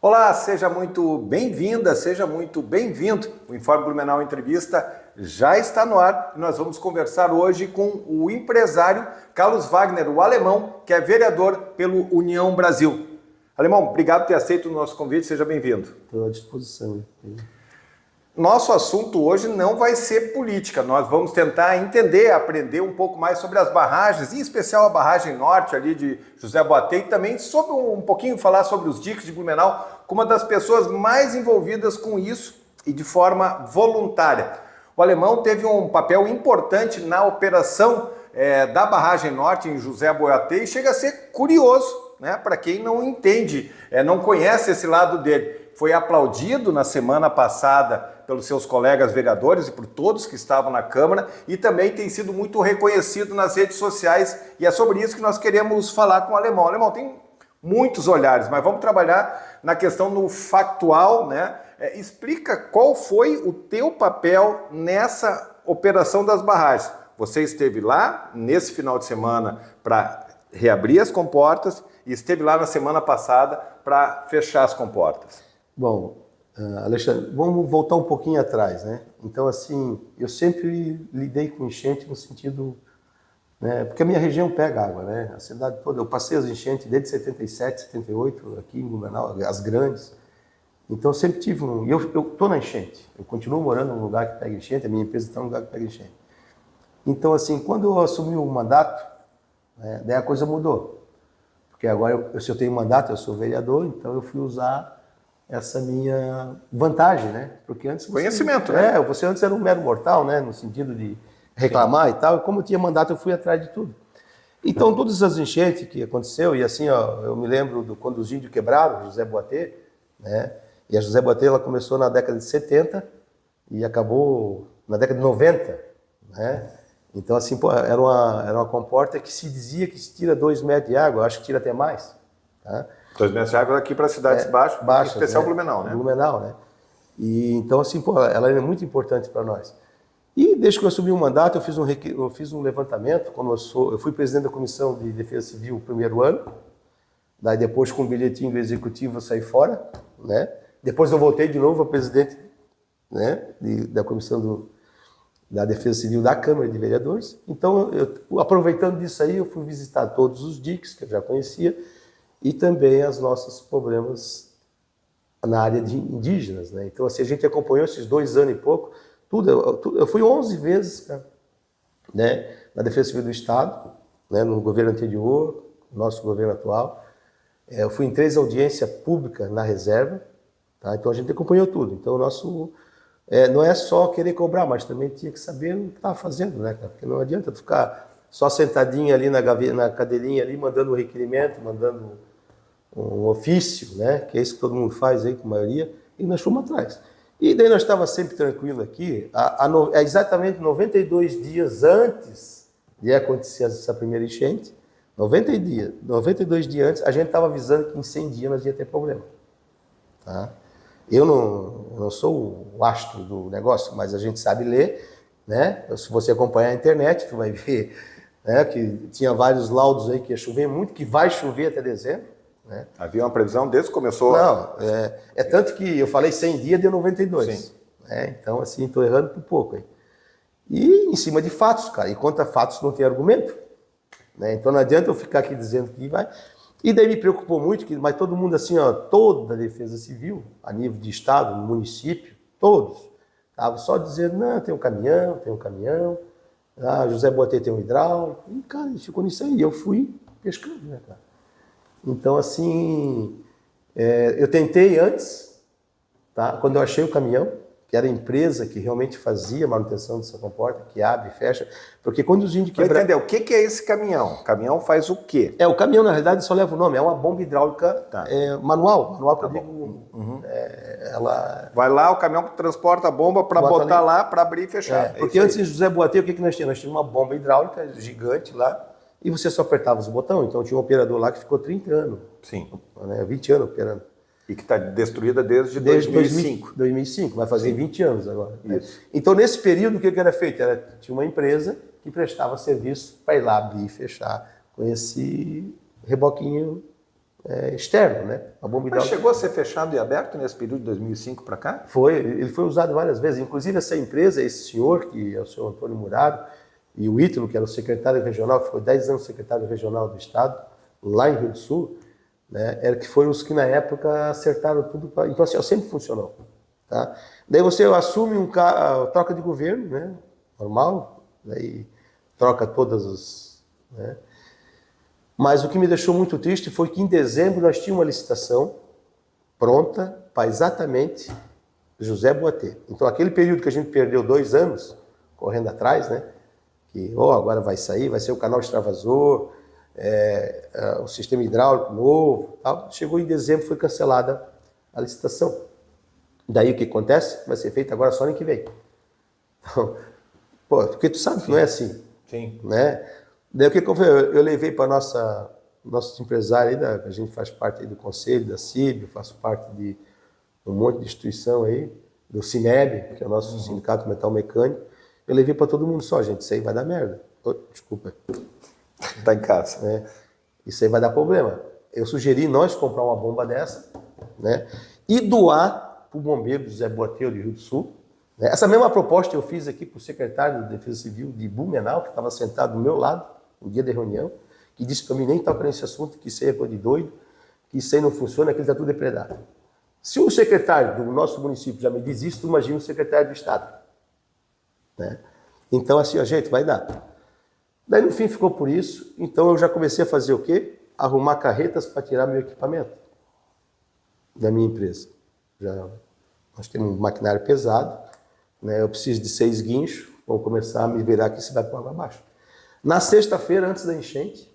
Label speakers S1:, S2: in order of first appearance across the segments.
S1: Olá, seja muito bem-vinda, seja muito bem-vindo. O Informe Blumenau Entrevista já está no ar e nós vamos conversar hoje com o empresário Carlos Wagner, o alemão, que é vereador pelo União Brasil. Alemão, obrigado por ter aceito o nosso convite, seja bem-vindo.
S2: Estou à disposição.
S1: Nosso assunto hoje não vai ser política, nós vamos tentar entender, aprender um pouco mais sobre as barragens, em especial a barragem norte ali de José Boatê, e também sobre um pouquinho falar sobre os diques de Blumenau, como uma das pessoas mais envolvidas com isso e de forma voluntária. O alemão teve um papel importante na operação da barragem norte em José Boatê e chega a ser curioso, né, para quem não entende, não conhece esse lado dele. Foi aplaudido na semana passada pelos seus colegas vereadores e por todos que estavam na Câmara e também tem sido muito reconhecido nas redes sociais e é sobre isso que nós queremos falar com o alemão. O alemão tem muitos olhares, mas vamos trabalhar na questão no factual, né? Explica qual foi o teu papel nessa operação das barragens. Você esteve lá nesse final de semana para reabrir as comportas e esteve lá na semana passada para fechar as comportas.
S2: Bom, Alexandre, vamos voltar um pouquinho atrás, né? Então, assim, eu sempre lidei com enchente no sentido, né? Porque a minha região pega água, né? A cidade toda, eu passei as enchentes desde 77, 78, aqui em Blumenau, as grandes. Então, eu sempre tive e eu estou na enchente, eu continuo morando num lugar que pega enchente, a minha empresa está num lugar que pega enchente. Então, assim, quando eu assumi o mandato, né, daí a coisa mudou. Porque agora, se eu tenho mandato, eu sou vereador, então eu fui usar essa minha vantagem, né? Porque antes...
S1: Conhecimento, né?
S2: Você antes era um mero mortal, né? No sentido de reclamar. Sim. E tal. E como eu tinha mandato, eu fui atrás de tudo. Então, todas as enchentes que aconteceu, e assim, ó, eu me lembro quando os índios quebraram, José Boatê, né? E a José Boatê, ela começou na década de 70 e acabou na década de 90, né? Então, assim, pô, era uma comporta que se dizia que se tira 2 metros de água, eu acho que tira até mais, tá?
S1: 2 metros de água aqui para cidades baixas, em especial, né? Blumenau, né?
S2: Blumenau, né? E, então, assim, pô, ela é muito importante para nós. E desde que eu assumi o mandato, eu fiz um levantamento, eu fui presidente da Comissão de Defesa Civil o primeiro ano, daí depois com o bilhetinho do Executivo eu saí fora, né? Depois eu voltei de novo a presidente, né, da Comissão da Defesa Civil da Câmara de Vereadores. Então, aproveitando disso aí, eu fui visitar todos os diques que eu já conhecia, e também os nossos problemas na área de indígenas, né? Então, assim, a gente acompanhou esses 2 anos e pouco, eu fui 11 vezes, cara, né, na Defesa Civil do Estado, né, no governo anterior, nosso governo atual. Eu fui em 3 audiências públicas na reserva, tá? Então, a gente acompanhou tudo. Então, o nosso... não é só querer cobrar, mas também tinha que saber o que estava fazendo, né, cara? Porque não adianta tu ficar só sentadinho ali na cadeirinha ali, mandando um requerimento, mandando um ofício, né? Que é isso que todo mundo faz aí, com a maioria, e nós fomos atrás. E daí nós estávamos sempre tranquilos aqui, exatamente 92 dias antes de acontecer essa primeira enchente, 92 dias antes, a gente estava avisando que em 100 dias nós ia ter problema, tá? Eu não sou o astro do negócio, mas a gente sabe ler, né? Se você acompanhar a internet, tu vai ver, né, que tinha vários laudos aí que ia chover muito, que vai chover até dezembro, né?
S1: Havia uma previsão desde que começou?
S2: Não, tanto que eu falei 100 dias, deu 92.
S1: Sim.
S2: Né? Então, assim, estou errando por pouco aí. E em cima de fatos, cara, e contra fatos não tem argumento, né? Então não adianta eu ficar aqui dizendo que vai... E daí me preocupou muito, mas todo mundo assim, ó, toda a Defesa Civil, a nível de Estado, município, todos, estavam só dizendo, não, tem um caminhão, José Boatê tem um hidráulico, e cara, ficou nisso aí, eu fui pescando, né, cara? Então, assim, eu tentei antes, tá? Quando eu achei o caminhão, que era a empresa que realmente fazia a manutenção dessa comporta, que abre e fecha, porque quando os índios
S1: quebraram... Entendeu? O que é esse caminhão? O caminhão faz o quê?
S2: O caminhão, na realidade, só leva o nome, é uma bomba hidráulica manual que eu digo, ela...
S1: Vai lá, o caminhão transporta a bomba para botar ali, lá, para abrir e fechar.
S2: Porque antes de José Boatê, o que nós tínhamos? Nós tínhamos uma bomba hidráulica gigante lá, e você só apertava os botões, então tinha um operador lá que ficou 30 anos.
S1: Sim.
S2: Né, 20 anos operando.
S1: E que está destruída desde 2005.
S2: 2005, vai fazer 20 anos agora. Né?
S1: Isso.
S2: Então, nesse período, o que era feito? Tinha uma empresa que prestava serviço para ir lá abrir e fechar com esse reboquinho externo, né? A bomba
S1: Mas
S2: hidráulica
S1: chegou a ser fechado e aberto nesse período de 2005 para cá?
S2: ele foi usado várias vezes. Inclusive essa empresa, esse senhor, que é o senhor Antônio Muraro, e o Ítalo, que era o secretário regional, ficou 10 anos secretário regional do Estado, lá em Rio do Sul, né? Era que foram os que na época acertaram tudo. Então assim, sempre funcionou. Tá? Daí você assume troca de governo, né? Normal, daí troca todas as... Né? Mas o que me deixou muito triste foi que em dezembro nós tínhamos uma licitação pronta para exatamente José Boatê. Então aquele período que a gente perdeu 2 anos correndo atrás, né? Que agora vai sair, vai ser o canal extravasor, o sistema hidráulico novo, tal. Chegou em dezembro, foi cancelada a licitação. Daí o que acontece? Vai ser feito agora só ano que vem. Então, porque tu sabe que não é assim.
S1: Sim.
S2: Né? Daí o que eu levei para nossos empresários aí, a gente faz parte aí do conselho, da CIB, eu faço parte de um monte de instituição aí, do CINEB, que é o nosso sindicato metal mecânico. Eu levei para todo mundo só, gente, isso aí vai dar merda. Desculpa.
S1: Tá em casa.
S2: Né? Isso aí vai dar problema. Eu sugeri nós comprar uma bomba dessa, né? E doar para o bombeiro do José Boatê de Rio do Sul. Né? Essa mesma proposta eu fiz aqui para o secretário de Defesa Civil de Blumenau, que estava sentado do meu lado no dia da reunião, que disse para mim nem toca nesse assunto, que isso aí é coisa de doido, que isso aí não funciona, que ele está tudo depredado. Se o secretário do nosso município já me diz isso, imagina o secretário do Estado. Né? Então, assim, gente, vai dar. Daí, no fim, ficou por isso. Então, eu já comecei a fazer o quê? Arrumar carretas para tirar meu equipamento da minha empresa. Nós temos um maquinário pesado, né? Eu preciso de 6 guinchos. Vamos começar a me virar aqui, se vai para água abaixo. Na sexta-feira, antes da enchente,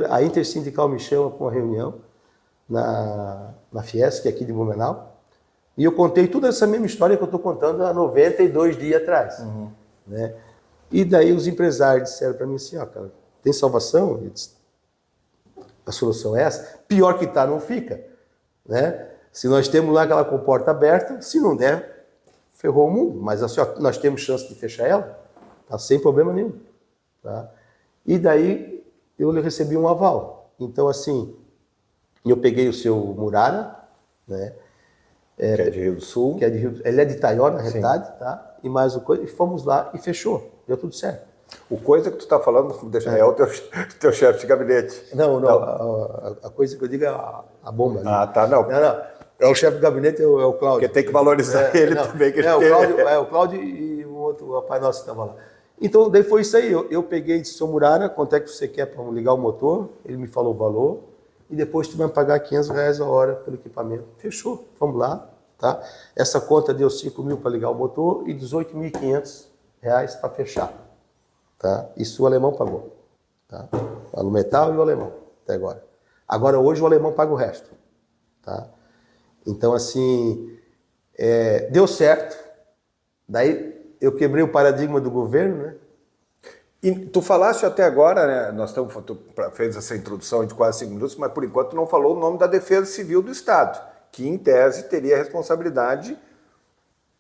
S2: a Intersindical me chama para uma reunião na Fiesc, aqui de Blumenau, e eu contei toda essa mesma história que eu estou contando há 92 dias atrás. Né? E daí os empresários disseram para mim assim, cara, tem salvação? Eu disse, a solução é essa? Pior que tá, não fica. Né? Se nós temos lá aquela comporta aberta, se não der, ferrou o mundo. Mas assim, nós temos chance de fechar ela, tá? Sem problema nenhum. Tá? E daí eu recebi um aval. Então, assim, eu peguei o seu Murara, né?
S1: Que é de Rio do Sul.
S2: Ele é de Itaió, na realidade, tá? E mais uma coisa, e fomos lá e fechou. Deu tudo certo.
S1: O coisa que tu está falando, é o teu chefe de gabinete.
S2: Não. A coisa que eu digo é a bomba.
S1: Ah, tá, não.
S2: Não. É o chefe de gabinete, é o Cláudio.
S1: Porque tem que valorizar ele também. Que
S2: o Cláudio e o outro rapaz nosso que estava lá. Então, daí foi isso aí. Eu peguei e disse, seu Murara, quanto é que você quer para ligar o motor? Ele me falou o valor. E depois tu vai pagar R$500 a hora pelo equipamento. Fechou, vamos lá. Tá? Essa conta deu 5 mil para ligar o motor e 18.500 reais para fechar. Tá? Isso o alemão pagou. Tá? O metal e o alemão, até agora. Agora, hoje, o alemão paga o resto. Tá? Então, assim, deu certo. Daí, eu quebrei o paradigma do governo, né?
S1: E tu falaste até agora, né? Tu fez essa introdução de quase 5 minutos, mas por enquanto tu não falou o nome da Defesa Civil do Estado, que em tese teria responsabilidade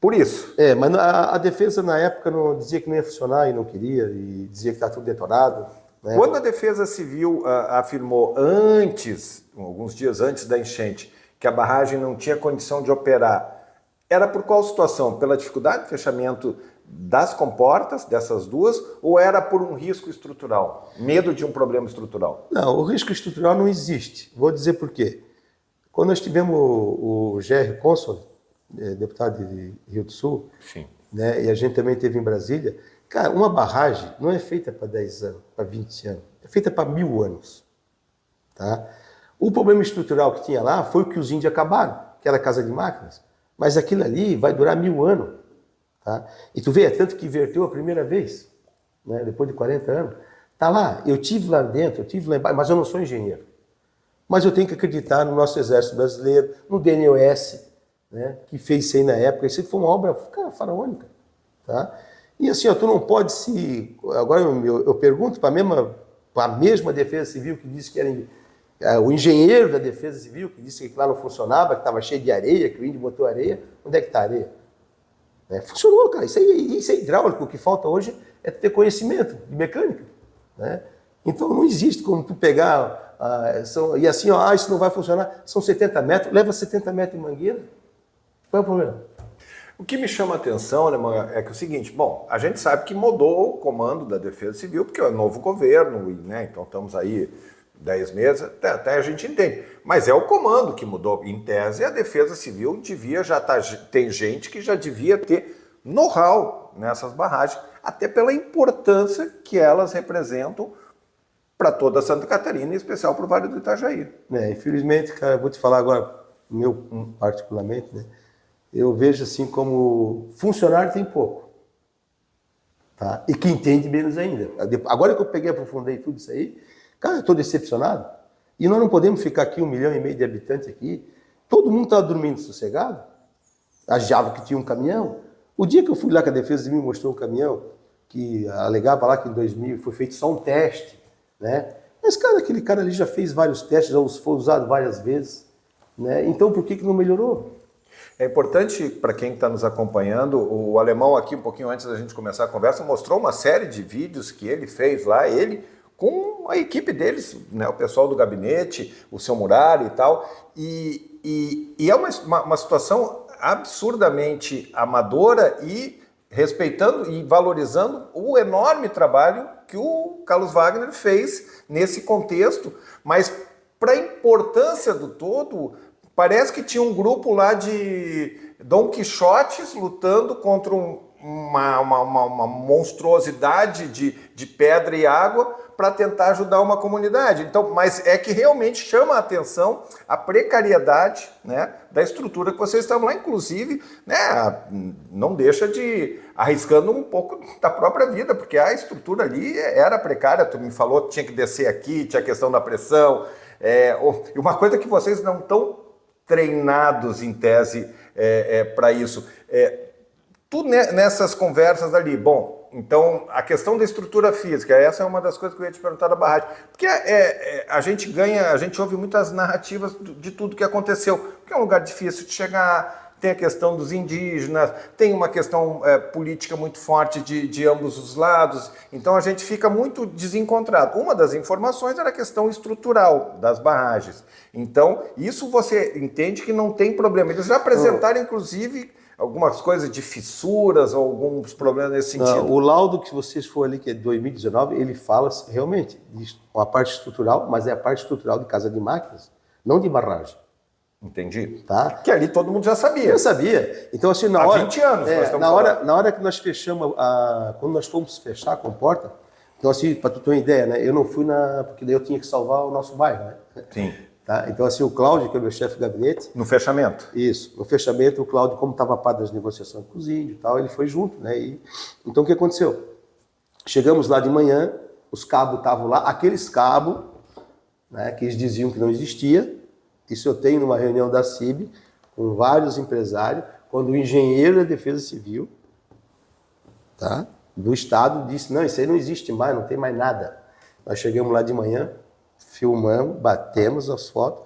S1: por isso.
S2: Mas a defesa na época não dizia que não ia funcionar e não queria, e dizia que estava tudo detonado. Né?
S1: Quando a Defesa Civil afirmou alguns dias antes da enchente, que a barragem não tinha condição de operar, era por qual situação? Pela dificuldade de fechamento das comportas, dessas duas, ou era por um risco estrutural? Medo de um problema estrutural?
S2: Não, o risco estrutural não existe. Vou dizer por quê. Quando nós tivemos o GR Consul, deputado de Rio do Sul,
S1: sim,
S2: né, e a gente também teve em Brasília, cara, uma barragem não é feita para 10 anos, para 20 anos, é feita para 1000 anos. Tá? O problema estrutural que tinha lá foi o que os índios acabaram, que era a casa de máquinas, mas aquilo ali vai durar 1000 anos. Tá? E tu vê, é tanto que inverteu a primeira vez, né, depois de 40 anos. Tá lá, eu tive lá dentro, eu tive lá embaixo, mas eu não sou engenheiro. Mas eu tenho que acreditar no nosso Exército Brasileiro, no DNOS, né, que fez isso aí na época. Isso foi uma obra faraônica. Tá? E assim, tu não pode se... Agora eu pergunto para a mesma Defesa Civil que disse que era o engenheiro da Defesa Civil, que disse que lá não funcionava, que estava cheio de areia, que o índio botou areia. Onde é que está a areia? Funcionou, cara. Isso é hidráulico. O que falta hoje é ter conhecimento de mecânica. Né? Então não existe como tu pegar E assim, ó, isso não vai funcionar, são 70 metros, leva 70 metros em Mangueira. Qual é o problema?
S1: O que me chama a atenção, Alemão, é que é o seguinte, bom, a gente sabe que mudou o comando da Defesa Civil, porque é o novo governo, né, então estamos aí 10 meses, até a gente entende. Mas é o comando que mudou. Em tese, a Defesa Civil devia já estar... Tem gente que já devia ter know-how nessas barragens, até pela importância que elas representam para toda Santa Catarina, em especial para o Vale do Itajaí.
S2: Infelizmente, cara, eu vou te falar agora, meu particularmente, né? Eu vejo assim como funcionário tem pouco. Tá? E que entende menos ainda. Agora que eu peguei, aprofundei tudo isso aí, cara, eu estou decepcionado. E nós não podemos ficar aqui 1,5 milhão de habitantes aqui. Todo mundo estava dormindo sossegado. Achava que tinha um caminhão. O dia que eu fui lá que a Defesa Civil me mostrou um caminhão, que alegava lá que em 2000 foi feito só um teste, né? Mas, cara, aquele cara ali já fez vários testes, já foi usado várias vezes, né? Então, por que não melhorou?
S1: É importante para quem está nos acompanhando, o Alemão aqui, um pouquinho antes da gente começar a conversa, mostrou uma série de vídeos que ele fez lá, ele com a equipe deles, né, o pessoal do gabinete, o seu Muralha e tal, e é uma situação absurdamente amadora e respeitando e valorizando o enorme trabalho que o Carlos Wagner fez nesse contexto, mas para a importância do todo, parece que tinha um grupo lá de Dom Quixotes lutando contra uma monstruosidade de pedra e água para tentar ajudar uma comunidade. Então, mas é que realmente chama a atenção a precariedade, né, da estrutura que vocês estavam lá, inclusive, né, não deixa de arriscando um pouco da própria vida, porque a estrutura ali era precária. Tu me falou que tinha que descer aqui, tinha a questão da pressão, e uma coisa que vocês não estão treinados em tese para isso. Tu nessas conversas ali, bom, então a questão da estrutura física, essa é uma das coisas que eu ia te perguntar da barragem, porque a gente ouve muitas narrativas de tudo que aconteceu, porque é um lugar difícil de chegar, tem a questão dos indígenas, tem uma questão política muito forte de ambos os lados, então a gente fica muito desencontrado. Uma das informações era a questão estrutural das barragens, então isso você entende que não tem problema. Eles já apresentaram, inclusive, algumas coisas de fissuras ou alguns problemas nesse sentido.
S2: Não, o laudo que vocês foram ali, que é de 2019, ele fala realmente de uma parte estrutural, mas é a parte estrutural de casa de máquinas, não de barragem.
S1: Entendi.
S2: Tá?
S1: Que ali todo mundo já sabia.
S2: Eu sabia. Então, assim, na hora...
S1: Há 20 anos nós estamos falando.
S2: Na hora que nós fechamos, quando nós fomos fechar a comporta, então, assim, para tu ter uma ideia, né? Eu não fui porque daí eu tinha que salvar o nosso bairro, né?
S1: Sim.
S2: Tá? Então, assim, o Cláudio, que é o meu chefe de gabinete...
S1: No fechamento?
S2: Isso. No fechamento, o Cláudio, como estava a par das negociações com os índios e tal, ele foi junto, né? Então, o que aconteceu? Chegamos lá de manhã, os cabos estavam lá, aqueles cabos, né, que eles diziam que não existia. Isso eu tenho numa reunião da CIB, com vários empresários, quando o engenheiro da Defesa Civil, tá, do Estado disse, não, isso aí não existe mais, não tem mais nada. Nós chegamos lá de manhã, filmamos, batemos as fotos,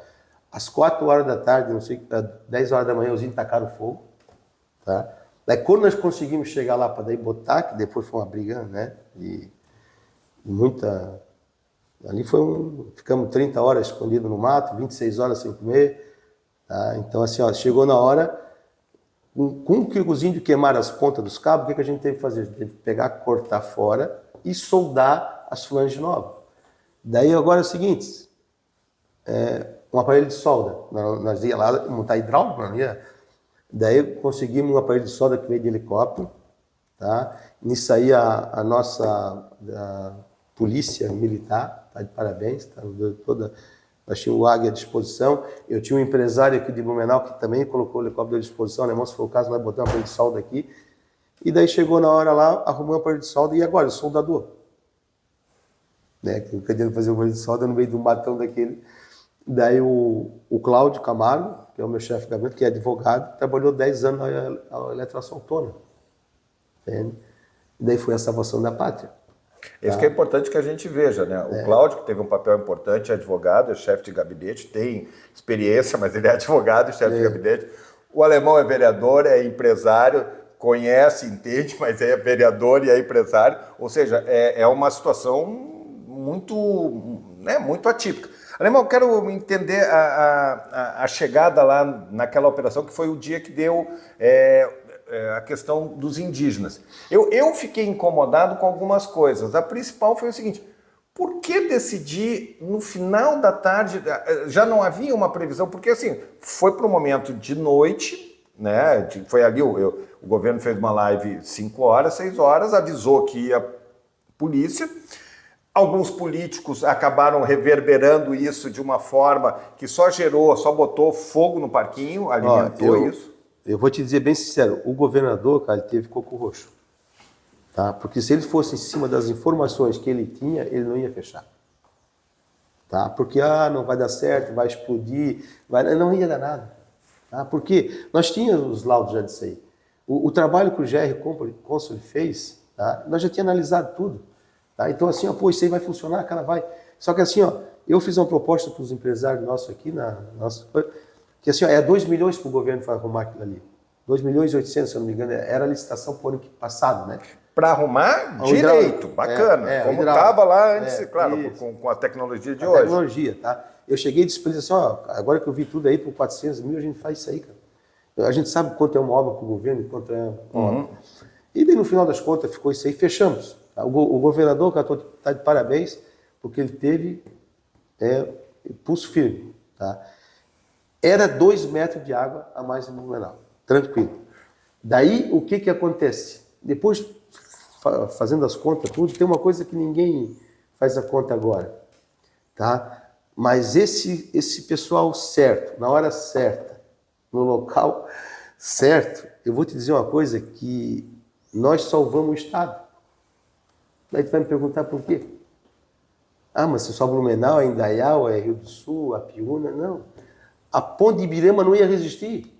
S2: às 4 horas da tarde, não sei, 10 horas da manhã, os índios tacaram fogo. Tá? Daí quando nós conseguimos chegar lá para daí botar, que depois foi uma briga, né, de muita... Ali ficamos 30 horas escondidos no mato, 26 horas sem comer. Tá? Então, assim, ó, chegou na hora, com que os índios queimaram as pontas dos cabos, o que a gente teve que fazer? A gente teve que pegar, cortar fora e soldar as flanges novas. Daí agora é o seguinte, um aparelho de solda. Nós ia lá montar hidráulico, não ia? Daí conseguimos um aparelho de solda que veio de helicóptero. Tá? Nisso aí a nossa polícia militar, tá de parabéns, tá nós tínhamos o Águia à disposição. Eu tinha um empresário aqui de Blumenau que também colocou o helicóptero à disposição, né? Se for o caso, nós botamos um aparelho de solda aqui. E daí chegou na hora lá, arrumou um aparelho de solda, e agora? O soldador. Né? Querendo fazer um aparelho de solda no meio de um matão daquele. Daí o Cláudio Camargo, que é o meu chefe de gabinete, que é advogado, trabalhou 10 anos na eletroação autônoma. Entende? E daí foi a salvação da pátria.
S1: Isso que é importante que a gente veja, né? O Cláudio, que teve um papel importante, é advogado, é chefe de gabinete, tem experiência, mas ele é advogado e chefe de gabinete. O Alemão é vereador, é empresário, conhece, entende, mas é vereador e é empresário. Ou seja, é uma situação muito, né, muito atípica. Alemão, eu quero entender a chegada lá naquela operação, que foi o dia que deu a questão dos indígenas. Eu fiquei incomodado com algumas coisas. A principal foi o seguinte: por que decidir no final da tarde? Já não havia uma previsão, porque assim, foi para o momento de noite, né? Foi ali, o governo fez uma live 5 horas, 6 horas, avisou que ia polícia. Alguns políticos acabaram reverberando isso de uma forma que só botou fogo no parquinho, alimentou isso.
S2: Eu vou te dizer bem sincero, o governador, cara, ele teve coco roxo. Tá? Porque se ele fosse em cima das informações que ele tinha, ele não ia fechar. Tá? Porque, não vai dar certo, vai explodir, não ia dar nada. Tá? Porque nós tínhamos os laudos já disso aí. O trabalho que o GR Consul fez, tá? Nós já tínhamos analisado tudo. Tá? Então assim, isso aí vai funcionar, cara, vai. Só que assim, eu fiz uma proposta para os empresários nossos aqui, que assim, é 2 milhões para o governo arrumar aquilo ali. 2 milhões e 800, se eu não me engano, era a licitação por ano passado, né?
S1: Para arrumar direito, bacana. Como estava lá antes, claro, com a tecnologia de hoje.
S2: Tecnologia, tá? Eu cheguei e disse para eles assim, agora que eu vi tudo aí por 400 mil, a gente faz isso aí, cara. A gente sabe quanto é uma obra para o governo e quanto é uma obra. E daí, no final das contas, ficou isso aí, fechamos. O governador, cara, está de parabéns, porque ele teve pulso firme, tá? Era 2 metros de água a mais no Blumenau, tranquilo. Daí, o que acontece? Depois, fazendo as contas, tudo, tem uma coisa que ninguém faz a conta agora, tá? Mas esse pessoal certo, na hora certa, no local certo, eu vou te dizer uma coisa, que nós salvamos o Estado. Daí tu vai me perguntar por quê? Mas se só Blumenau, é Indaial, é Rio do Sul, Apiúna, não. A ponte de Ibirama não ia resistir.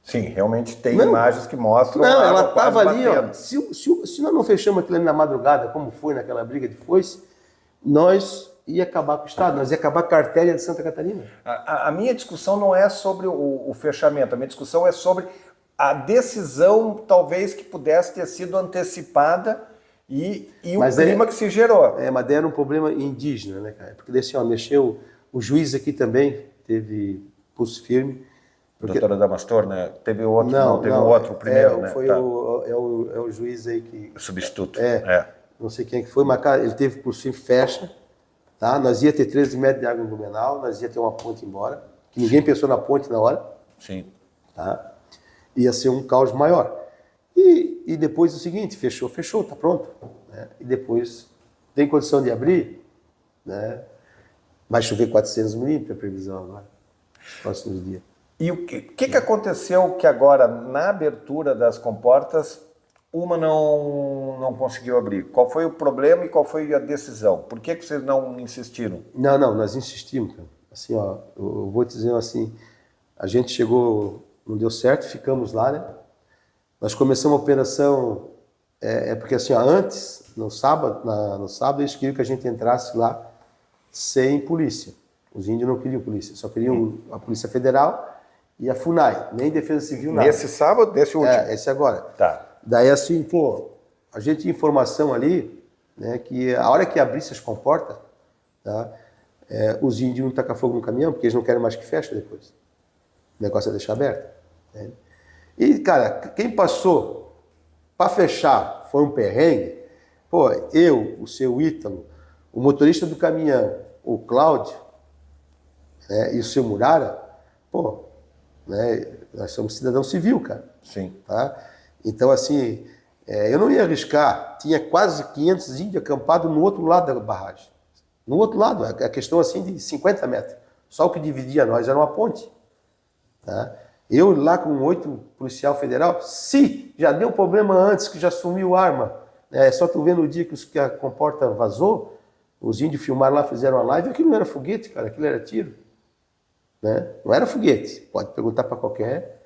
S1: Sim, realmente tem imagens que mostram.
S2: Não, ela estava ali, se nós não fechamos aquilo ali na madrugada, como foi naquela briga de foice, nós ia acabar com o Estado, nós ia acabar com a artéria de Santa Catarina.
S1: A minha discussão não é sobre o fechamento, a minha discussão é sobre a decisão, talvez, que pudesse ter sido antecipada e o clima que se gerou.
S2: Mas era um problema indígena, né, cara? Porque assim, mexeu, o juiz aqui também teve pulso firme.
S1: Doutora Damastor, né? Teve outro, teve um outro primeiro, né?
S2: Foi o juiz aí que...
S1: O substituto.
S2: Não sei quem que foi, mas, cara, ele teve pulso firme, fecha, tá? Nós ia ter 13 metros de água em Blumenau, nós ia ter uma ponte embora, que ninguém pensou na ponte na hora.
S1: Sim.
S2: Tá? Ia ser um caos maior. E depois o seguinte, fechou, tá pronto. Né? E depois tem condição de abrir, né? Vai chover 400 milímetros, a previsão agora, nos próximos dias.
S1: E o que aconteceu que agora, na abertura das comportas, uma não conseguiu abrir? Qual foi o problema e qual foi a decisão? Por que vocês não insistiram?
S2: Não, nós insistimos, cara. Assim, eu vou te dizer assim, a gente chegou, não deu certo, ficamos lá, né? Nós começamos a operação, porque assim, antes, no sábado, eles queriam que a gente entrasse lá sem polícia. Os índios não queriam polícia, só queriam a Polícia Federal e a FUNAI, nem Defesa Civil, nada.
S1: Nesse sábado, nesse último?
S2: Esse agora.
S1: Tá.
S2: Daí assim, a gente tinha informação ali, né, que a hora que abrisse as comportas, tá, os índios não tacam fogo no caminhão, porque eles não querem mais que feche depois. O negócio é deixar aberto. Né? E, cara, quem passou para fechar foi um perrengue, eu, o seu Ítalo, o motorista do caminhão, o Cláudio, né, e o seu Murara, né, nós somos cidadão civil, cara.
S1: Sim.
S2: Tá? Então, assim, eu não ia arriscar. Tinha quase 500 índios acampados no outro lado da barragem. No outro lado, a questão assim de 50 metros. Só o que dividia nós era uma ponte. Tá? Eu lá com 8 policial federal, se já deu problema antes, que já sumiu arma, só tu vendo o dia que a comporta vazou, os índios filmaram lá, fizeram uma live, aquilo não era foguete, cara, aquilo era tiro. Né? Não era foguete, pode perguntar para qualquer.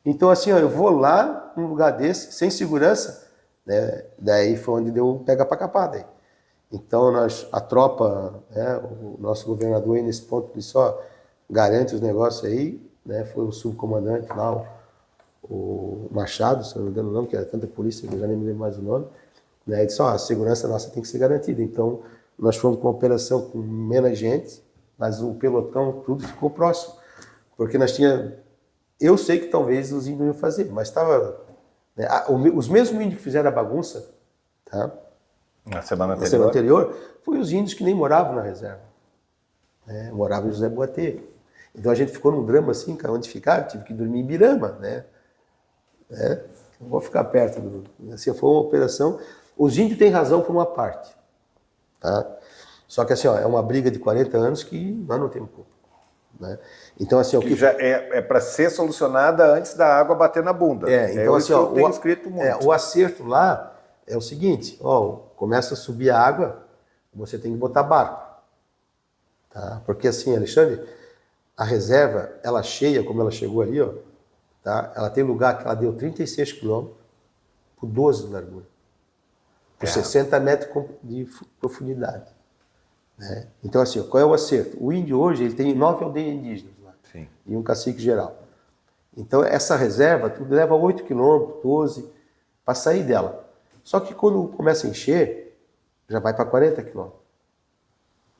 S2: Então assim, eu vou lá num lugar desse, sem segurança, né? Daí foi onde deu um pega para capar daí. Então a tropa, né, o nosso governador aí nesse ponto disse, garante os negócios aí, né? Foi o subcomandante lá, o Machado, se não me engano o nome, que era tanta polícia que eu já nem me lembro mais o nome, né? Ele disse, a segurança nossa tem que ser garantida. Então nós fomos com uma operação com menos gente, mas o pelotão, tudo ficou próximo. Porque nós tínhamos... Eu sei que talvez os índios iam fazer, mas estava... Né, os mesmos índios que fizeram a bagunça, tá?
S1: Na semana
S2: anterior, foi os índios que nem moravam na reserva. Né? Moravam em José Boatê. Então a gente ficou num drama assim, cara, onde ficar, tive que dormir em Birama, né? Não vou ficar perto do... Assim, foi uma operação... Os índios têm razão por uma parte, tá? Só que assim, ó, é uma briga de 40 anos que nós não temos culpa. Né? Então, assim,
S1: que já é para ser solucionada antes da água bater na bunda.
S2: Então, assim, ó,
S1: tem escrito muito.
S2: O acerto lá é o seguinte, ó, começa a subir a água, você tem que botar barco. Tá? Porque assim, Alexandre, a reserva, ela cheia, como ela chegou ali, ó, tá? Ela tem lugar que ela deu 36 quilômetros por 12 de largura, por 60 metros de profundidade. Né? Então, assim, qual é o acerto? O índio hoje ele tem 9 aldeias indígenas lá, e um cacique geral. Então, essa reserva tudo leva 8 quilômetros, 12, para sair dela. Só que quando começa a encher, já vai para 40 quilômetros.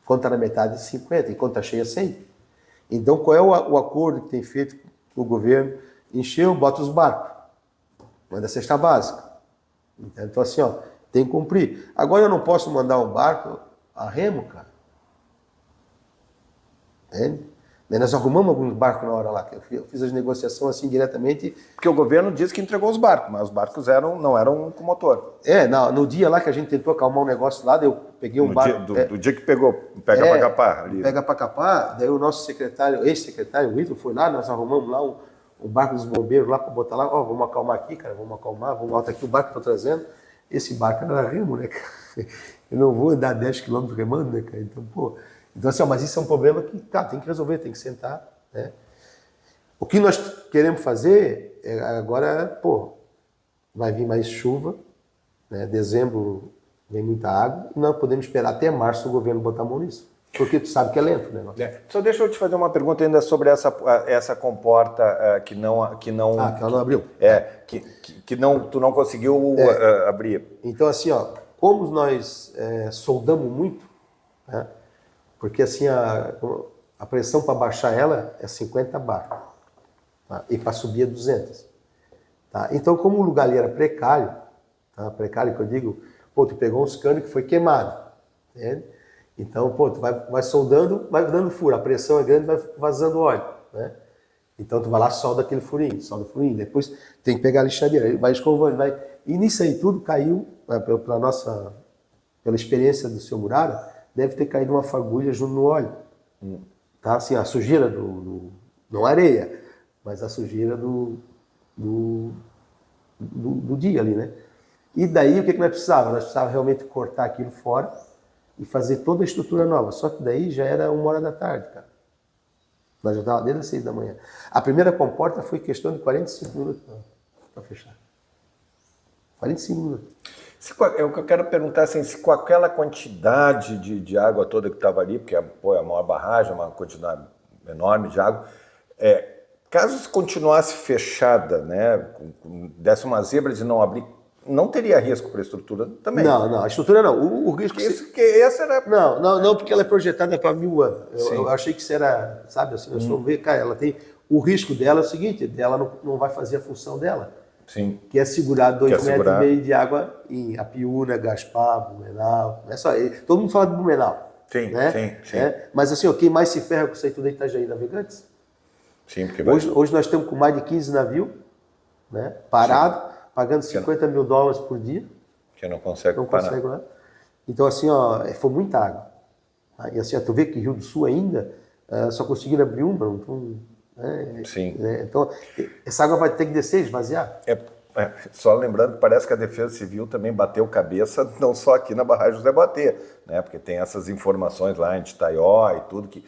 S2: Quando está na metade, 50, e quando está cheia, 100. Então, qual é o acordo que tem feito com o governo? Encheu, bota os barcos, manda a cesta básica. Então, assim, ó, tem que cumprir. Agora, eu não posso mandar um barco a remo, cara. Entende? Nós arrumamos alguns barcos na hora lá, eu fiz as negociações assim diretamente.
S1: Porque o governo disse que entregou os barcos, mas os barcos não eram com motor.
S2: No dia lá que a gente tentou acalmar um negócio lá, eu peguei um barco...
S1: Do dia que pega para capar. Ali.
S2: Pega para capar, daí o nosso secretário, ex-secretário, o Ítalo, foi lá, nós arrumamos lá um barco dos bombeiros lá para botar lá, ó, vamos acalmar aqui, cara, vamos altar aqui o barco que eu tô trazendo. Esse barco era remo, né, cara? Eu não vou andar 10 quilômetros remando, né, cara? Então, pô... Então, assim, mas isso é um problema que, tem que resolver, tem que sentar, né? O que nós queremos fazer agora, pô, vai vir mais chuva, né? Dezembro vem muita água, e nós podemos esperar até março o governo botar a mão nisso. Porque tu sabe que é lento o negócio.
S1: Só deixa eu te fazer uma pergunta ainda sobre essa comporta que ela não
S2: abriu.
S1: Tu não conseguiu abrir.
S2: Então, assim, ó, como nós soldamos muito, né? Porque assim, a pressão para baixar ela é 50 bar, tá? E para subir é 200. Tá? Então, como o lugar ali era precário, tá? Precário que eu digo, pô, tu pegou uns canos que foi queimado. Entende? Então, pô, tu vai soldando, vai dando furo, a pressão é grande, vai vazando óleo. Né? Então, tu vai lá, solda aquele furinho, depois tem que pegar a lixadeira, vai escovando, vai... E nisso aí tudo caiu, né, pela experiência do seu Murara, deve ter caído uma fagulha junto no óleo. Tá? Assim, a sujeira não areia, mas a sujeira do dia ali, né? E daí, o que nós precisávamos? Nós precisávamos realmente cortar aquilo fora e fazer toda a estrutura nova. Só que daí já era 1h da tarde, cara. Nós já estávamos desde as 6 da manhã. A primeira comporta foi questão de 45 minutos para fechar. 45 minutos.
S1: O que eu quero perguntar assim, se com aquela quantidade de água toda que estava ali, porque é a maior barragem, uma quantidade enorme de água, caso continuasse fechada, né, desse uma zebra de não abrir, não teria risco para a estrutura também?
S2: Não, a estrutura não. O risco...
S1: Essa era...
S2: Não, porque ela é projetada para 1000 anos. Eu achei que isso era, sabe, assim, nós vamos ver, cara, ela tem... O risco dela é o seguinte, ela não vai fazer a função dela.
S1: Sim.
S2: Que é segurar 2,5 metros de água em Apiúna, Gaspar, Blumenau. Não é só, todo mundo fala de Blumenau.
S1: Sim,
S2: né?
S1: sim.
S2: Mas assim, quem mais se ferra com isso aí tudo é Itajaí Navegantes.
S1: Sim, porque
S2: hoje nós estamos com mais de 15 navios, né, parado, pagando 50 mil dólares por dia.
S1: Que não consegue parar.
S2: Né? Então assim, ó, foi muita água. E assim, tu vê que Rio do Sul ainda só conseguiram abrir uma.
S1: Sim.
S2: Então, essa água vai ter que descer, esvaziar.
S1: Só lembrando que parece que a Defesa Civil também bateu cabeça, não só aqui na barragem José Boatê, né? Porque tem essas informações lá em Itaió e tudo, que,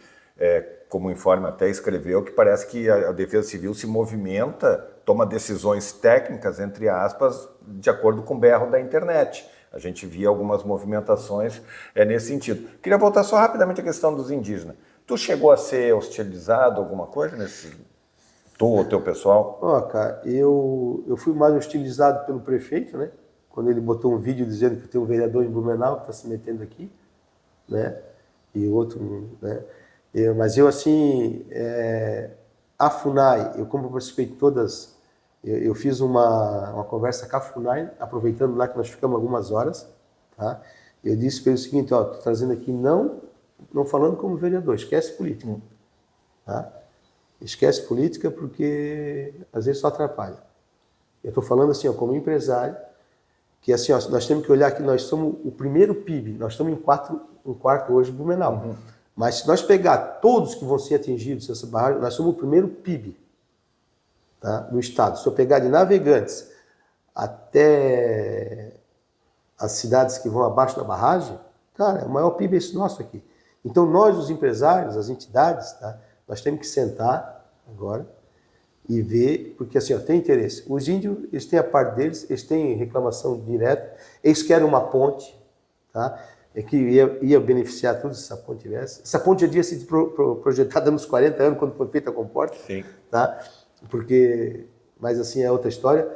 S1: como o informe até escreveu, que parece que a Defesa Civil se movimenta, toma decisões técnicas, entre aspas, de acordo com o berro da internet. A gente via algumas movimentações nesse sentido. Queria voltar só rapidamente à questão dos indígenas. Tu chegou a ser hostilizado, alguma coisa nesse... Tu ou teu pessoal?
S2: Cara, eu fui mais hostilizado pelo prefeito, né? Quando ele botou um vídeo dizendo que tem um vereador em Blumenau que está se metendo aqui, né? E outro, né? Mas eu, assim, a FUNAI, eu como participei de todas, eu fiz uma conversa com a FUNAI, aproveitando lá que nós ficamos algumas horas, tá? Eu disse para ele o seguinte, ó, tô trazendo aqui não falando como vereador, esquece política, tá? Esquece política porque às vezes só atrapalha. Eu estou falando assim, ó, como empresário, que assim, ó, nós temos que olhar que nós somos o primeiro PIB, nós estamos em quarto hoje Blumenau. Mas se nós pegar todos que vão ser atingidos nessa barragem, nós somos o primeiro PIB, tá, no estado. Se eu pegar de Navegantes até as cidades que vão abaixo da barragem, cara, o maior PIB é esse nosso aqui. Então nós, os empresários, as entidades, tá, nós temos que sentar agora e ver, porque assim, ó, tem interesse. Os índios, eles têm a parte deles, eles têm reclamação direta, eles querem uma ponte, tá? Que ia beneficiar tudo se essa ponte tivesse. Essa ponte já tinha sido projetada nos 40 anos, quando foi feita a comporta.
S1: Sim.
S2: Tá? Porque, mas assim, é outra história.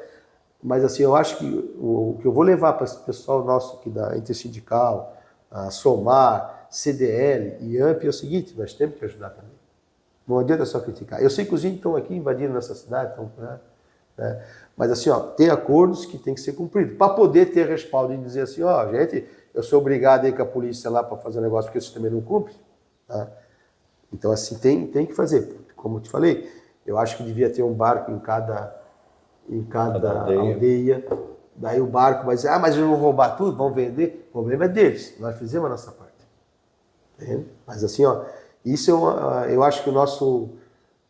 S2: Mas assim, eu acho que o que eu vou levar para o pessoal nosso aqui da Intersindical, a SOMAR, CDL e AMP é o seguinte, nós temos que ajudar também. Não adianta só criticar. Eu sei que os índios estão aqui invadindo nossa cidade, estão, né? Mas assim, ó, tem acordos que tem que ser cumpridos. Para poder ter respaldo e dizer assim, ó, gente, eu sou obrigado a ir com a polícia lá para fazer um negócio porque isso também não cumpre. Tá? Então, assim, tem que fazer. Como eu te falei, eu acho que devia ter um barco em cada aldeia. Daí o barco vai dizer, mas eles vão roubar tudo, vão vender. O problema é deles. Nós fizemos a nossa parte. Entende? Mas assim, ó, isso eu acho que o nosso...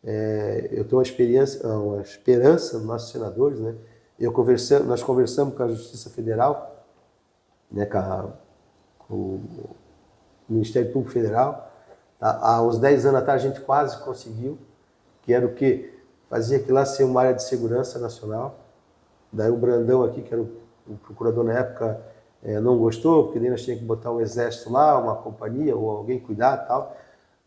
S2: eu tenho uma esperança nos nossos senadores, né? Nós conversamos com a Justiça Federal, né, com o Ministério Público Federal. Há uns 10 anos atrás a gente quase conseguiu, que era o quê? Fazia aquilo lá ser uma área de segurança nacional. Daí o Brandão aqui, que era o procurador na época, não gostou, porque daí nós tínhamos que botar um exército lá, uma companhia, ou alguém cuidar e tal.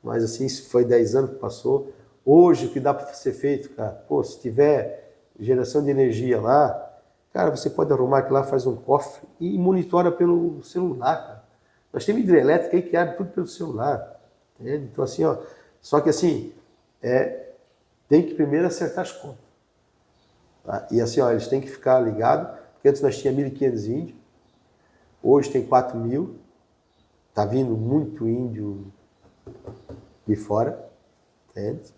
S2: Mas assim, isso foi 10 anos que passou. Hoje, o que dá para ser feito, cara, pô, se tiver geração de energia lá, cara, você pode arrumar que lá, faz um cofre e monitora pelo celular, cara. Nós temos hidrelétrica aí que abre tudo pelo celular. Entende? Então, assim, ó, só que assim, tem que primeiro acertar as contas. Tá? E assim, ó, eles têm que ficar ligados, porque antes nós tínhamos 1.500 índios, hoje tem 4.000, tá vindo muito índio de fora, entende?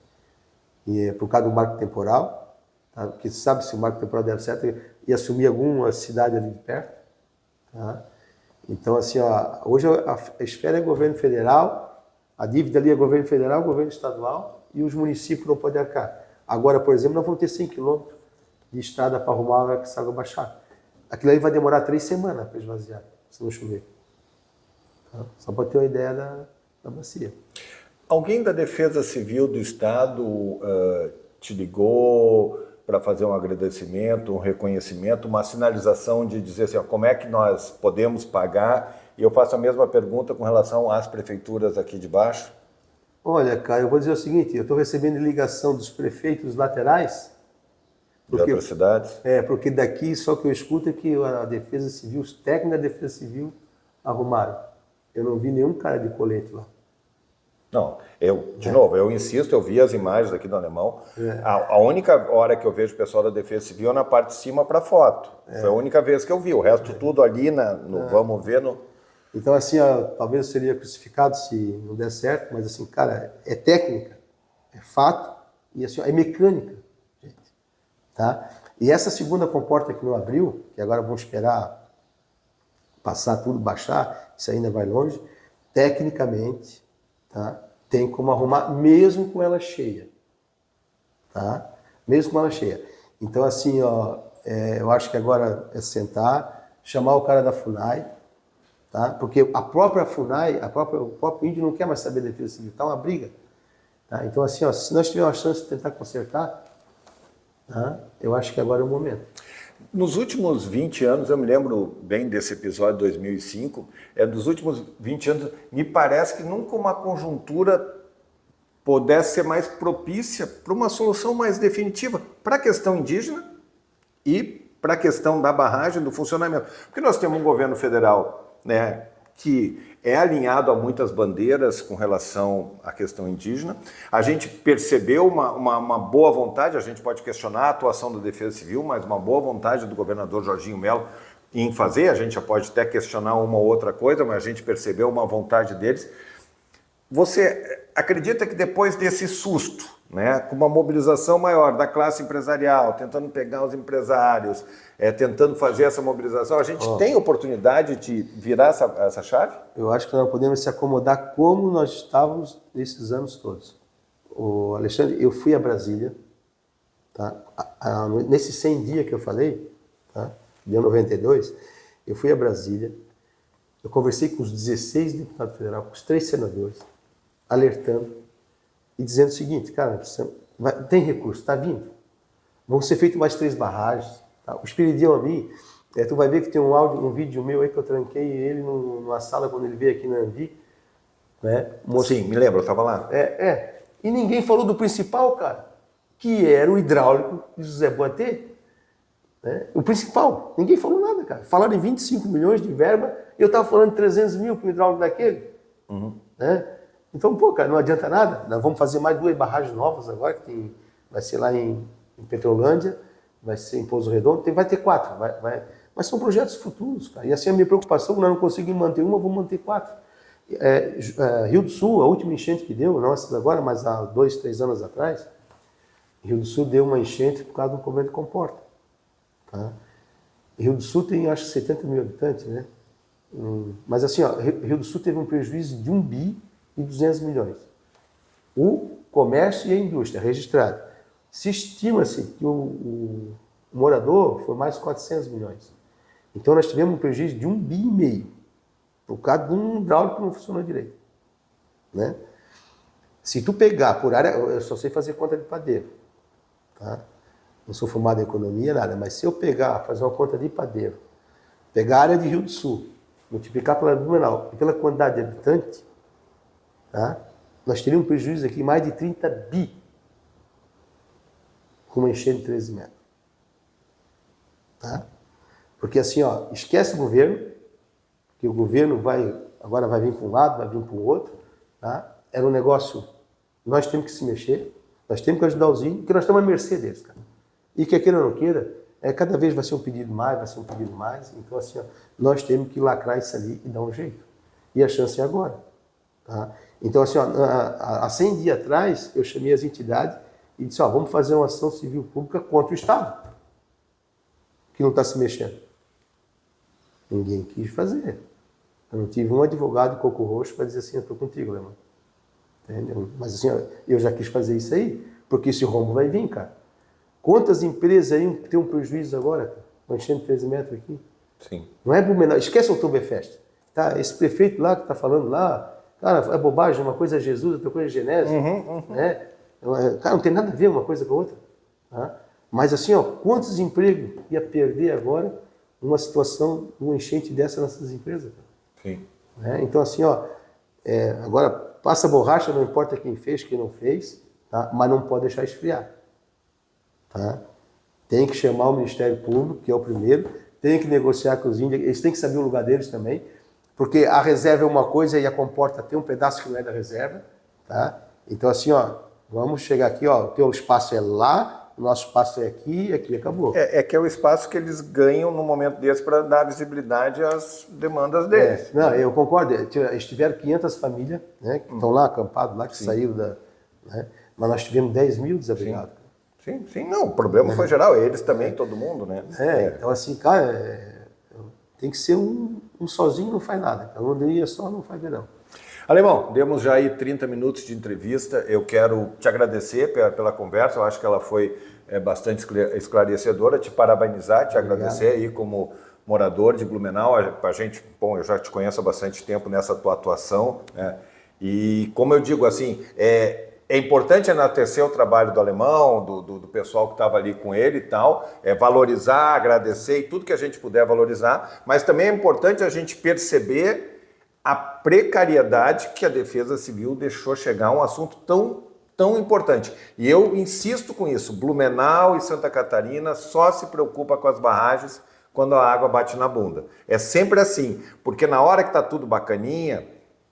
S2: E é por causa do marco temporal, tá? Porque sabe se o marco temporal der certo e assumir alguma cidade ali de perto. Tá? Então, assim, ó, hoje a esfera é governo federal, a dívida ali é governo federal, governo estadual e os municípios não podem arcar. Agora, por exemplo, nós vamos ter 100 quilômetros de estrada para arrumar a hora que essa água baixar. Aquilo aí vai demorar 3 semanas para esvaziar, se não chover. Tá? Só para ter uma ideia da bacia.
S1: Alguém da Defesa Civil do Estado te ligou para fazer um agradecimento, um reconhecimento, uma sinalização de dizer assim, ó, como é que nós podemos pagar? E eu faço a mesma pergunta com relação às prefeituras aqui de baixo.
S2: Olha, cara, eu vou dizer o seguinte, eu estou recebendo ligação dos prefeitos laterais.
S1: De outras cidades?
S2: Porque daqui só que eu escuto é que a Defesa Civil, os técnicos da Defesa Civil arrumaram. Eu não vi nenhum cara de colete lá.
S1: Não, de novo, eu insisto, eu vi as imagens aqui do Alemão. A única hora que eu vejo o pessoal da Defesa Civil é na parte de cima para foto. Foi a única vez que eu vi. O resto tudo ali vamos ver no...
S2: Então, assim, ó, talvez eu seria crucificado se não der certo, mas assim, cara, é técnica, é fato e assim, ó, é mecânica, gente. Tá? E essa segunda comporta que não abriu, que agora vamos esperar passar tudo, baixar, isso ainda vai longe, tecnicamente, tá? Tem como arrumar mesmo com ela cheia, tá? Mesmo com ela cheia. Então, assim, ó, eu acho que agora é sentar, chamar o cara da FUNAI, tá? Porque a própria FUNAI, o próprio índio não quer mais saber da Defesa Civil, tá uma briga. Tá? Então, assim, ó, se nós tivermos uma chance de tentar consertar, tá? Eu acho que agora é o momento.
S1: Nos últimos 20 anos, eu me lembro bem desse episódio de 2005, dos últimos 20 anos, me parece que nunca uma conjuntura pudesse ser mais propícia para uma solução mais definitiva para a questão indígena e para a questão da barragem, do funcionamento. Porque nós temos um governo federal, né, que é alinhado a muitas bandeiras com relação à questão indígena. A gente percebeu uma boa vontade, a gente pode questionar a atuação da Defesa Civil, mas uma boa vontade do governador Jorginho Mello em fazer. A gente já pode até questionar uma ou outra coisa, mas a gente percebeu uma vontade deles. Você acredita que depois desse susto, né, com uma mobilização maior da classe empresarial, tentando pegar os empresários, tentando fazer essa mobilização, a gente tem oportunidade de virar essa chave?
S2: Eu acho que nós podemos se acomodar como nós estávamos nesses anos todos. O Alexandre, eu fui a Brasília, tá? Nesses 100 dias que eu falei, tá? De 92, eu fui a Brasília, eu conversei com os 16 deputados federais, com os 3 senadores, alertando e dizendo o seguinte, cara, tem recurso, está vindo. Vão ser feitas mais 3 barragens. Tá? O Espiridião ali, tu vai ver que tem um vídeo meu aí que eu tranquei ele numa sala quando ele veio aqui na Anvi. Né?
S1: Sim, me lembro, eu estava lá.
S2: E ninguém falou do principal, cara, que era o hidráulico de José Boatê. Né? O principal, ninguém falou nada, cara. Falaram em 25 milhões de verba, eu estava falando de 300 mil para o hidráulico daquele. Né? Então, pô, cara, não adianta nada. Nós vamos fazer mais 2 barragens novas agora, que vai ser lá em Petrolândia, vai ser em Pouso Redondo, vai ter 4. Mas são projetos futuros, cara. E assim a minha preocupação, nós não conseguimos manter uma, vamos manter 4. Rio do Sul, a última enchente que deu, não essa agora, mas há 2, 3 anos atrás, Rio do Sul deu uma enchente por causa do problema de comporta. Tá? Rio do Sul tem, acho, 70 mil habitantes, né? Mas assim, ó, Rio do Sul teve um prejuízo de 1 bi e 200 milhões. O comércio e a indústria registrado. Se estima-se que o morador foi mais 400 milhões. Então nós tivemos um prejuízo de 1,5 bi por causa de um hidráulico que não funcionou direito. Né? Se tu pegar por área, eu só sei fazer conta de padeiro. Tá? Não sou formado em economia, nada, mas se eu fazer uma conta de padeiro, pegar a área de Rio do Sul, multiplicar pela Blumenau e pela quantidade de habitantes, tá? Nós teríamos um prejuízo aqui mais de 30 bi com uma enchente de 13 metros. Tá? Porque assim, ó, esquece o governo, que o governo agora vai vir para um lado, vai vir para o outro. Tá? Era um negócio, nós temos que se mexer, nós temos que ajudar os índios, porque nós estamos à mercê deles, cara. E quer queira ou não queira, cada vez vai ser um pedido mais, vai ser um pedido mais. Então assim, ó, nós temos que lacrar isso ali e dar um jeito. E a chance é agora. Tá? Então assim, ó, há 100 dias atrás, eu chamei as entidades e disse, ó, vamos fazer uma ação civil pública contra o Estado, que não está se mexendo. Ninguém quis fazer. Eu não tive um advogado de coco roxo para dizer assim, eu estou contigo, Leandro. Entendeu? Mas assim, ó, eu já quis fazer isso aí, porque esse rombo vai vir, cara. Quantas empresas aí tem um prejuízo agora, cara? Estão enchendo 13 metros aqui.
S1: Sim.
S2: Não é Blumenau, esquece o Oktoberfest. Tá? Esse prefeito lá que está falando lá, cara, é bobagem, uma coisa é Jesus, outra coisa é Genésio. Né? Cara, não tem nada a ver uma coisa com a outra. Tá? Mas assim, ó, quantos empregos ia perder agora numa situação, numa enchente dessa nessas empresas?
S1: Sim.
S2: Né? Então assim, ó, agora passa borracha, não importa quem fez, quem não fez, tá? Mas não pode deixar esfriar. Tá? Tem que chamar o Ministério Público, que é o primeiro, tem que negociar com os índios, eles têm que saber o lugar deles também, porque a reserva é uma coisa e a comporta tem um pedaço que não é da reserva. Tá? Então assim, ó, vamos chegar aqui, ó, o teu espaço é lá, o nosso espaço é aqui e aqui acabou.
S1: Que é o espaço que eles ganham no momento desse para dar visibilidade às demandas deles.
S2: Não, eu concordo, eles tiveram 500 famílias, né, que estão lá acampados, lá que saíram da... Né, mas nós tivemos 10 mil desabrigados.
S1: Sim, não, o problema foi geral, eles também, todo mundo, né?
S2: Então assim, cara, tem que ser um sozinho não faz nada, a loteria só não faz verão.
S1: Alemão, demos já aí 30 minutos de entrevista, eu quero te agradecer pela conversa, eu acho que ela foi bastante esclarecedora, te parabenizar, te agradecer aí como morador de Blumenau, a gente, bom, eu já te conheço há bastante tempo nessa tua atuação, né? E como eu digo assim, é importante enaltecer o trabalho do Alemão, do pessoal que estava ali com ele e tal, valorizar, agradecer e tudo que a gente puder valorizar, mas também é importante a gente perceber a precariedade que a Defesa Civil deixou chegar a um assunto tão importante. E eu insisto com isso, Blumenau e Santa Catarina só se preocupa com as barragens quando a água bate na bunda. É sempre assim, porque na hora que está tudo bacaninha,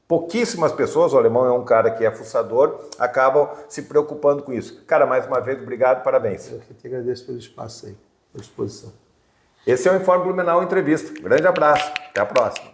S1: pouquíssimas pessoas, o Alemão é um cara que é fuçador, acabam se preocupando com isso. Cara, mais uma vez, obrigado, parabéns.
S2: Eu que te agradeço pelo espaço aí, pela exposição.
S1: Esse é o Informe Blumenau Entrevista. Grande abraço, até a próxima.